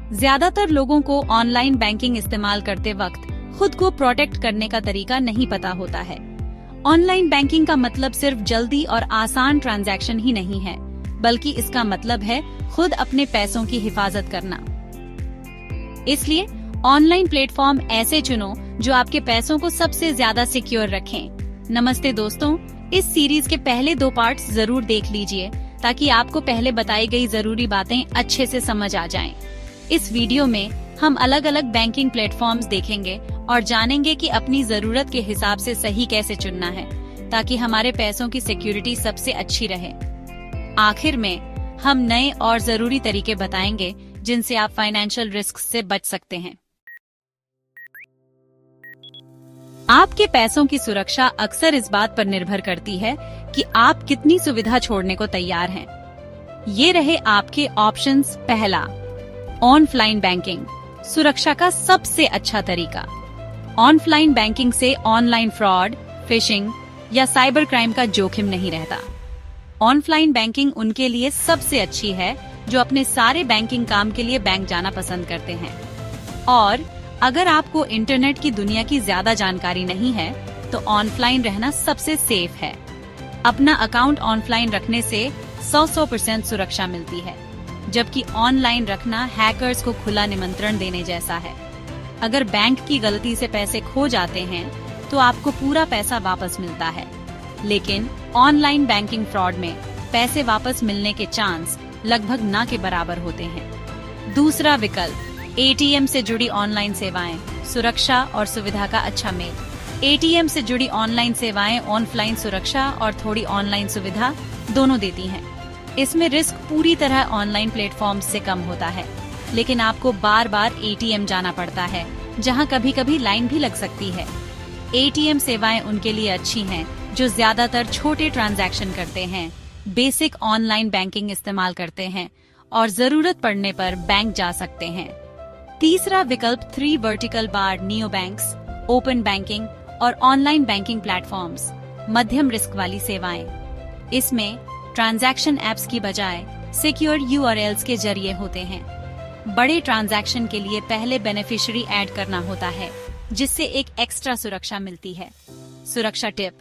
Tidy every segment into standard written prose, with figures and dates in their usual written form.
ज्यादातर लोगों को ऑनलाइन बैंकिंग इस्तेमाल करते वक्त खुद को प्रोटेक्ट करने का तरीका नहीं पता होता है। ऑनलाइन बैंकिंग का मतलब सिर्फ जल्दी और आसान ट्रांजैक्शन ही नहीं है, बल्कि इसका मतलब है खुद अपने पैसों की हिफाजत करना। इसलिए ऑनलाइन प्लेटफॉर्म ऐसे चुनो जो आपके पैसों को सबसे ज्यादा सिक्योर रखें। नमस्ते दोस्तों, इस सीरीज के पहले 2 पार्ट्स जरूर देख लीजिए ताकि आपको पहले बताई गई जरूरी बातें अच्छे से समझ आ जाएं। इस वीडियो में हम अलग अलग बैंकिंग प्लेटफॉर्म्स देखेंगे और जानेंगे कि अपनी जरूरत के हिसाब से सही कैसे चुनना है ताकि हमारे पैसों की सिक्योरिटी सबसे अच्छी रहे। आखिर में हम नए और जरूरी तरीके बताएंगे जिनसे आप फाइनेंशियल रिस्क से बच सकते हैं। आपके पैसों की सुरक्षा अक्सर इस बात पर निर्भर करती है कि आप कितनी सुविधा छोड़ने को तैयार हैं। ये रहे आपके ऑप्शंस। पहला, ऑनलाइन बैंकिंग, सुरक्षा का सबसे अच्छा तरीका। ऑनलाइन बैंकिंग से ऑनलाइन फ्रॉड, फिशिंग या साइबर क्राइम का जोखिम नहीं रहता। ऑनलाइन बैंकिंग उनके लिए सबसे अच्छी है जो अपने सारे बैंकिंग काम के लिए बैंक जाना पसंद करते हैं। और अगर आपको इंटरनेट की दुनिया की ज्यादा जानकारी नहीं है तो ऑनलाइन रहना सबसे सेफ है। अपना अकाउंट ऑनलाइन रखने से 100% सुरक्षा मिलती है, जबकि ऑनलाइन रखना हैकर्स को खुला निमंत्रण देने जैसा है। अगर बैंक की गलती से पैसे खो जाते हैं तो आपको पूरा पैसा वापस मिलता है, लेकिन ऑनलाइन बैंकिंग फ्रॉड में पैसे वापस मिलने के चांस लगभग ना के बराबर होते हैं। दूसरा विकल्प, एटीएम से जुड़ी ऑनलाइन सेवाएं, सुरक्षा और सुविधा का अच्छा मेल। एटीएम से जुड़ी ऑनलाइन सेवाएं ऑफलाइन सुरक्षा और थोड़ी ऑनलाइन सुविधा दोनों देती हैं। इसमें रिस्क पूरी तरह ऑनलाइन प्लेटफॉर्म से कम होता है, लेकिन आपको बार बार एटीएम जाना पड़ता है, जहां कभी कभी लाइन भी लग सकती है। एटीएम सेवाएं उनके लिए अच्छी हैं जो ज्यादातर छोटे ट्रांजैक्शन करते हैं, बेसिक ऑनलाइन बैंकिंग इस्तेमाल करते हैं और जरूरत पड़ने पर बैंक जा सकते हैं। तीसरा विकल्प 3 vertical bar neo banks, open banking और ऑनलाइन बैंकिंग प्लेटफॉर्म्स, मध्यम रिस्क वाली सेवाएं। इसमें ट्रांजैक्शन एप्स की बजाय सिक्योर यूआरएल्स के जरिए होते हैं। बड़े ट्रांजैक्शन के लिए पहले बेनिफिशियरी ऐड करना होता है, जिससे एक एक्स्ट्रा सुरक्षा मिलती है। सुरक्षा टिप,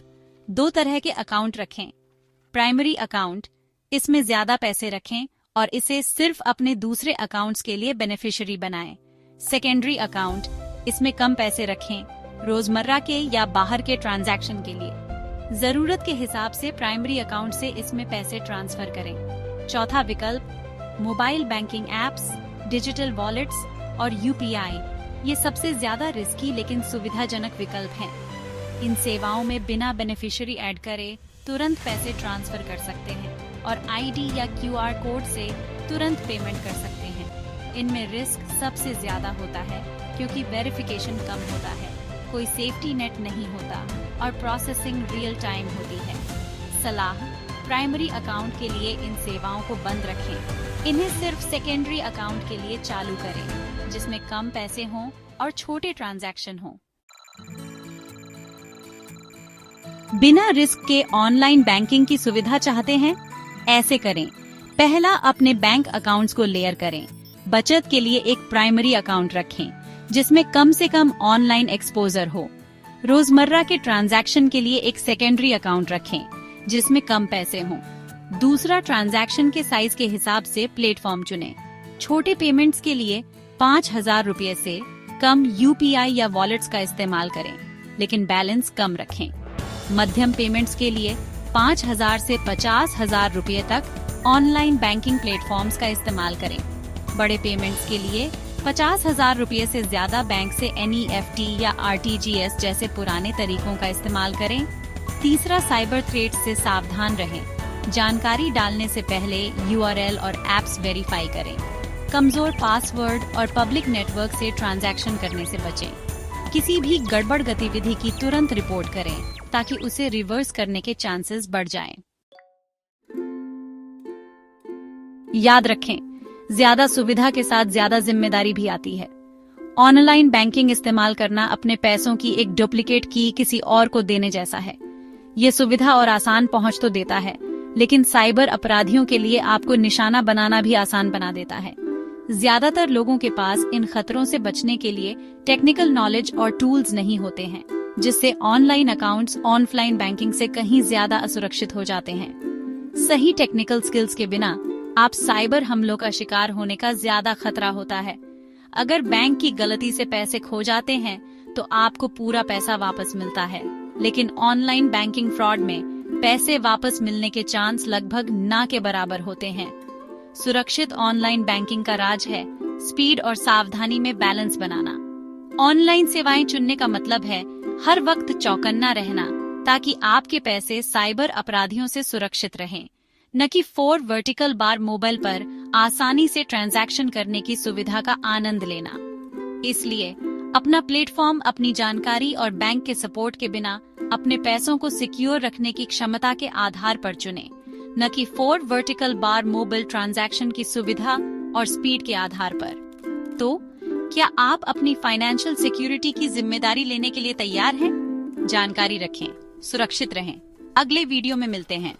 2 तरह के अकाउंट रखें। प्राइमरी अकाउंट, इसमें ज्यादा पैसे रखें और इसे सिर्फ अपने दूसरे अकाउंट्स के लिए बेनिफिशियरी बनाएं। सेकेंडरी अकाउंट, इसमें कम पैसे रखें, रोजमर्रा के या बाहर के ट्रांजैक्शन के लिए। जरूरत के हिसाब से प्राइमरी अकाउंट से इसमें पैसे ट्रांसफर करें। चौथा विकल्प, mobile banking apps, digital wallets और यूपीआई। ये सबसे ज्यादा रिस्की लेकिन सुविधाजनक विकल्प हैं। इन सेवाओं में बिना बेनिफिशियरी ऐड करे तुरंत पैसे ट्रांसफर कर सकते हैं और आईडी या क्यूआर कोड से तुरंत पेमेंट कर सकते हैं। इनमें रिस्क सबसे ज्यादा होता है क्योंकि वेरिफिकेशन कम होता है, कोई सेफ्टी नेट नहीं होता और प्रोसेसिंग रियल टाइम होती है। सलाह, प्राइमरी अकाउंट के लिए इन सेवाओं को बंद रखें। इन्हें सिर्फ सेकेंडरी अकाउंट के लिए चालू करें, जिसमें कम पैसे हों और छोटे ट्रांजैक्शन हों। बिना रिस्क के ऑनलाइन बैंकिंग की सुविधा चाहते हैं? ऐसे करें। पहला, अपने बैंक अकाउंट्स को लेयर करें। बचत के लिए एक प्राइमरी अकाउंट रखें जिसमें कम से कम ऑनलाइन एक्सपोजर हो। रोजमर्रा के ट्रांजैक्शन के लिए एक सेकेंडरी अकाउंट रखें जिसमें कम पैसे हों। दूसरा, ट्रांजैक्शन के साइज के हिसाब से प्लेटफॉर्म चुनें। छोटे पेमेंट्स के लिए 5,000 रुपए से कम यूपीआई या वॉलेट्स का इस्तेमाल करें, लेकिन बैलेंस कम रखें। मध्यम पेमेंट्स के लिए 5,000 से 50,000 रुपए तक ऑनलाइन बैंकिंग प्लेटफॉर्म्स का इस्तेमाल करें। बड़े पेमेंट्स के लिए 50,000 रुपए से ज्यादा बैंक से NEFT या RTGS जैसे पुराने तरीकों का इस्तेमाल करें। तीसरा, साइबर थ्रेट से सावधान रहें। जानकारी डालने से पहले URL और एप्स वेरीफाई करें। कमजोर पासवर्ड और पब्लिक नेटवर्क से ट्रांजैक्शन करने से बचें। किसी भी गड़बड़ गतिविधि की तुरंत रिपोर्ट करें ताकि उसे रिवर्स करने के चांसेस बढ़ जाएं। याद रखें, ज्यादा सुविधा के साथ ज्यादा जिम्मेदारी भी आती है। ऑनलाइन बैंकिंग इस्तेमाल करना अपने पैसों की एक डुप्लीकेट की किसी और को देने जैसा है। ये सुविधा और आसान पहुंच तो देता है, लेकिन साइबर अपराधियों के लिए आपको निशाना बनाना भी आसान बना देता है। ज्यादातर लोगों के पास इन खतरों से बचने के लिए टेक्निकल नॉलेज और टूल्स नहीं होते हैं, जिससे ऑनलाइन अकाउंट्स ऑफलाइन बैंकिंग से कहीं ज्यादा असुरक्षित हो जाते हैं। सही टेक्निकल स्किल्स के बिना आप साइबर हमलों का शिकार होने का ज्यादा खतरा होता है। अगर बैंक की गलती से पैसे खो जाते हैं तो आपको पूरा पैसा वापस मिलता है, लेकिन ऑनलाइन बैंकिंग फ्रॉड में पैसे वापस मिलने के चांस लगभग ना के बराबर होते हैं। सुरक्षित ऑनलाइन बैंकिंग का राज है स्पीड और सावधानी में बैलेंस बनाना। ऑनलाइन सेवाएं चुनने का मतलब है हर वक्त चौकन्ना रहना, ताकि आपके पैसे साइबर अपराधियों से सुरक्षित रहें, न कि 4 वर्टिकल बार मोबाइल पर आसानी से ट्रांजैक्शन करने की सुविधा का आनंद लेना। इसलिए अपना प्लेटफॉर्म अपनी जानकारी और बैंक के सपोर्ट के बिना अपने पैसों को सिक्योर रखने की क्षमता के आधार पर चुनें, न कि 4 वर्टिकल बार मोबाइल ट्रांजैक्शन की सुविधा और स्पीड के आधार पर। तो क्या आप अपनी फाइनेंशियल सिक्योरिटी की जिम्मेदारी लेने के लिए तैयार हैं? जानकारी रखें, सुरक्षित रहें। अगले वीडियो में मिलते हैं।